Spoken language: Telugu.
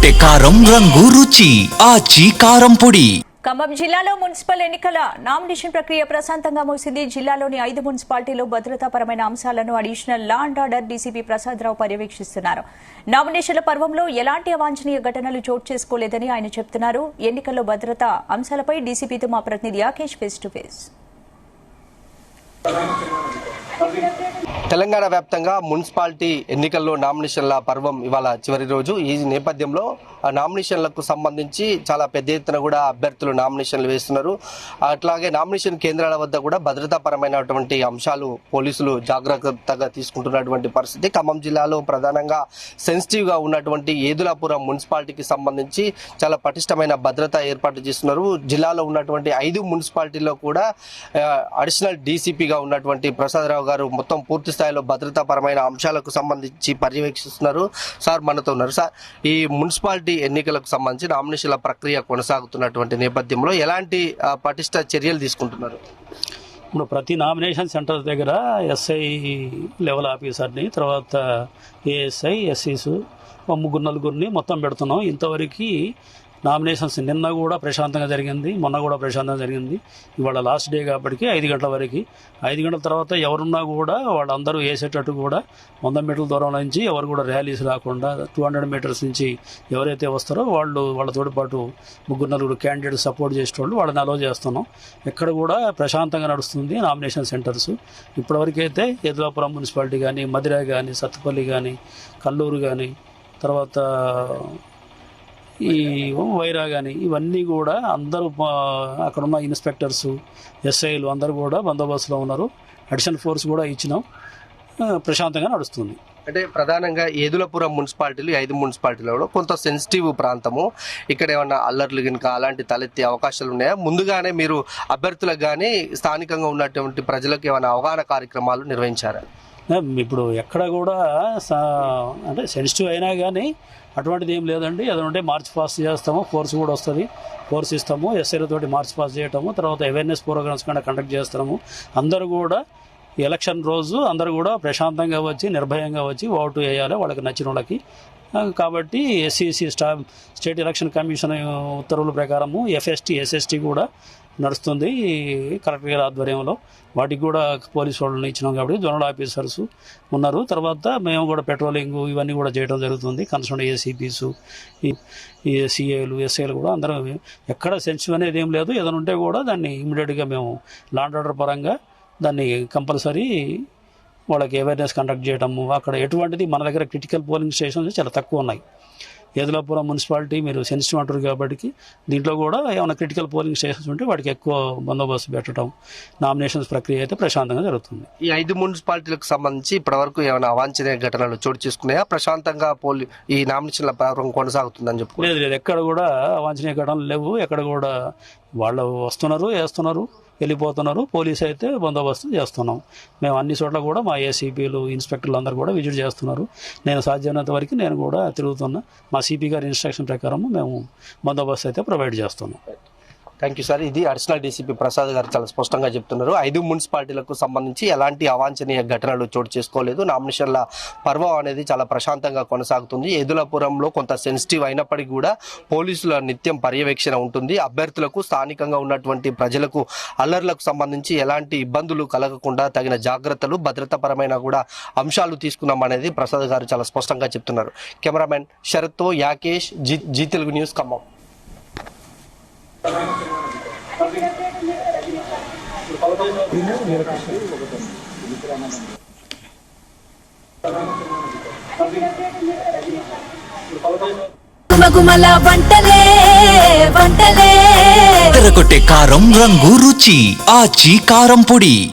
ఎర్రగొట్టే కారం రంగు రుచి ఆచి కారం పొడి. ఖమ్మం జిల్లాలో మున్సిపల్ ఎన్నికల నామినేషన్ ప్రక్రియ ప్రశాంతంగా ముగిసింది. జిల్లాలోని 5 మున్సిపాలిటీల్లో భద్రతాపరమైన అంశాలను additional law and order DCP Prasadarao పర్యవేక్షిస్తున్నారు. నామినేషన్ల పర్వంలో ఎలాంటి అవాంఛనీయ ఘటనలు చోటు చేసుకోలేదని ఆయన చెబుతున్నారు. ఎన్నికల్లో భద్రతా అంశాలపై డీసీపీతో మా ప్రతినిధి Yakesh face to face. Telangana వ్యాప్తంగా మున్సిపాలిటీ ఎన్నికల్లో నామినేషన్ల పర్వం ఇవాళ చివరి రోజు. ఈ నేపథ్యంలో ఆ నామినేషన్లకు సంబంధించి చాలా పెద్ద ఎత్తున కూడా అభ్యర్థులు నామినేషన్లు వేస్తున్నారు. అట్లాగే నామినేషన్ కేంద్రాల వద్ద కూడా భద్రతాపరమైనటువంటి అంశాలు పోలీసులు జాగ్రత్తగా తీసుకుంటున్నటువంటి పరిస్థితి. ఖమ్మం జిల్లాలో ప్రధానంగా సెన్సిటివ్గా ఉన్నటువంటి ఏదులాపురం మున్సిపాలిటీకి సంబంధించి చాలా పటిష్టమైన భద్రత ఏర్పాటు చేస్తున్నారు. జిల్లాలో ఉన్నటువంటి 5 మున్సిపాలిటీల్లో కూడా అడిషనల్ డీసీపీగా ఉన్నటువంటి ప్రసాదరావు గారు మొత్తం పూర్తి స్థాయిలో భద్రతాపరమైన అంశాలకు సంబంధించి పర్యవేక్షిస్తున్నారు. సార్ మనతో ఉన్నారు. సార్, ఈ మున్సిపాలిటీ ఎన్నికలకు సంబంధించి నామినేషన్ల ప్రక్రియ కొనసాగుతున్నటువంటి నేపథ్యంలో ఎలాంటి పటిష్ట చర్యలు తీసుకుంటున్నారు? ఇప్పుడు ప్రతి నామినేషన్ సెంటర్ దగ్గర ఎస్ఐ లెవెల్ ఆఫీసర్ని, తర్వాత ఏఎస్ఐ, ఎస్సీస్ 3-4 మొత్తం పెడుతున్నాం. ఇంతవరకు నామినేషన్స్ నిన్న కూడా ప్రశాంతంగా జరిగింది, మొన్న కూడా ప్రశాంతంగా జరిగింది. ఇవాళ లాస్ట్ డే కాబట్టి 5 గంటల వరకు. 5 గంటల తర్వాత ఎవరున్నా కూడా వాళ్ళందరూ వేసేటట్టు కూడా 100 మీటర్ల దూరం నుంచి ఎవరు కూడా ర్యాలీస్ రాకుండా 200 మీటర్స్ నుంచి ఎవరైతే వస్తారో వాళ్ళతో పాటు 3-4 క్యాండిడేట్ సపోర్ట్ చేసేటోళ్ళు వాళ్ళని అలో చేస్తున్నాం. ఎక్కడ కూడా ప్రశాంతంగా నడుస్తుంది నామినేషన్ సెంటర్స్. ఇప్పటివరకు అయితే ఏదులాపురం మున్సిపాలిటీ కానీ, మధిర కానీ, సత్తుపల్లి కానీ, కల్లూరు కానీ, తర్వాత ఈ వైరా కానీ, ఇవన్నీ కూడా అందరూ అక్కడున్న ఇన్స్పెక్టర్స్, ఎస్ఐలు అందరూ కూడా బందోబస్తులో ఉన్నారు. అడిషనల్ ఫోర్స్ కూడా ఇచ్చినాం. ప్రశాంతంగా నడుస్తుంది. అంటే ప్రధానంగా ఏదులాపురం మున్సిపాలిటీలు 5 మున్సిపాలిటీలలో కొంత సెన్సిటివ్ ప్రాంతము. ఇక్కడ ఏమన్నా అల్లర్లు కనుక అలాంటి తలెత్తే అవకాశాలు ఉన్నాయా? ముందుగానే మీరు అభ్యర్థులకు కానీ స్థానికంగా ఉన్నటువంటి ప్రజలకు ఏమైనా అవగాహన కార్యక్రమాలు నిర్వహించారా? ఇప్పుడు ఎక్కడ కూడా అంటే సెన్సిటివ్ అయినా కానీ అటువంటిది ఏం లేదండి. అదంటే మార్చ్ పాస్ట్ చేస్తాము, ఫోర్స్ కూడా వస్తుంది, ఫోర్స్ ఇస్తాము, ఎస్ఐలతోటి మార్చ్ పాస్ట్ చేయటము, తర్వాత అవేర్నెస్ ప్రోగ్రామ్స్ కూడా కండక్ట్ చేస్తాము. అందరూ కూడా ఎలక్షన్ రోజు అందరూ కూడా ప్రశాంతంగా వచ్చి నిర్భయంగా వచ్చి ఓటు వేయాలి వాళ్ళకి నచ్చిన వాళ్ళకి. కాబట్టి ఎస్సీసీ స్టేట్ ఎలక్షన్ కమిషన్ ఉత్తర్వుల ప్రకారము ఎఫ్ఎస్టీ, ఎస్ఎస్టీ కూడా నడుస్తుంది కలెక్టర్ గారి ఆధ్వర్యంలో. వాటికి కూడా పోలీసు వాళ్ళని ఇచ్చినాం కాబట్టి జోనల్ ఆఫీసర్స్ ఉన్నారు. తర్వాత మేము కూడా పెట్రోలింగ్ ఇవన్నీ కూడా చేయడం జరుగుతుంది. కన్సర్న్ ఏసీపీస్, ఈ సిఐలు, ఎస్ఐలు కూడా అందరూ ఎక్కడ సెన్సిటివ్ అనేది ఏం లేదు. ఏదైనా ఉంటే కూడా దాన్ని ఇమీడియట్గా మేము లా అండ్ ఆర్డర్ పరంగా దాన్ని కంపల్సరీ వాళ్ళకి అవేర్నెస్ కండక్ట్ చేయడము. అక్కడ ఎటువంటిది మన దగ్గర క్రిటికల్ పోలింగ్ స్టేషన్స్ చాలా తక్కువ ఉన్నాయి. ఏదులాపురం మున్సిపాలిటీ మీరు సెన్సిటివ్ అంటారు కాబట్టి దీంట్లో కూడా ఏమైనా క్రిటికల్ పోలింగ్ స్టేషన్స్ ఉంటే వాటికి ఎక్కువ బందోబస్తు పెట్టడం, నామినేషన్స్ ప్రక్రియ అయితే ప్రశాంతంగా జరుగుతుంది. ఈ 5 మున్సిపాలిటీలకు సంబంధించి ఇప్పటివరకు ఏమైనా అవాంఛనీయ ఘటనలు చోటు చేసుకున్నాయా? ప్రశాంతంగా ఈ నామినేషన్ల ప్రారంభం కొనసాగుతుందని చెప్పి లేదు, ఎక్కడ కూడా అవాంఛనీయ ఘటనలు లేవు. ఎక్కడ కూడా వాళ్ళు వస్తున్నారు, వేస్తున్నారు, వెళ్ళిపోతున్నారు. పోలీసు అయితే బందోబస్తు చేస్తున్నాం. మేము అన్ని చోట్ల కూడా మా ఏసీపీలు, ఇన్స్పెక్టర్లు అందరూ కూడా విజిట్ చేస్తున్నారు. నేను సాధ్యమైనంత వరకు నేను కూడా తిరుగుతున్నా. మా సిపి గారి ఇన్స్ట్రక్షన్ ప్రకారం మేము బందోబస్తు అయితే ప్రొవైడ్ చేస్తున్నాం. Thank you sir. ఇది అడిషనల్ డీసీపీ ప్రసాద్ గారు చాలా స్పష్టంగా చెప్తున్నారు. 5 మున్సిపాలిటీలకు సంబంధించి ఎలాంటి అవాంఛనీయ ఘటనలు చోటు చేసుకోలేదు. నామినేషన్ల పర్వం అనేది చాలా ప్రశాంతంగా కొనసాగుతుంది. ఏదులాపురంలో కొంత సెన్సిటివ్ అయినప్పటికీ కూడా పోలీసుల నిత్యం పర్యవేక్షణ ఉంటుంది. అభ్యర్థులకు, స్థానికంగా ఉన్నటువంటి ప్రజలకు అల్లర్లకు సంబంధించి ఎలాంటి ఇబ్బందులు కలగకుండా తగిన జాగ్రత్తలు, భద్రతాపరమైన కూడా అంశాలు తీసుకున్నాం అనేది ప్రసాద్ గారు చాలా స్పష్టంగా చెప్తున్నారు. కెమెరామెన్ శరత్తో యాకేష్, జీ తెలుగు న్యూస్, ఖమ్మం. ఎర్రగొట్టే కారం రంగు రుచి ఆచి కారం పొడి.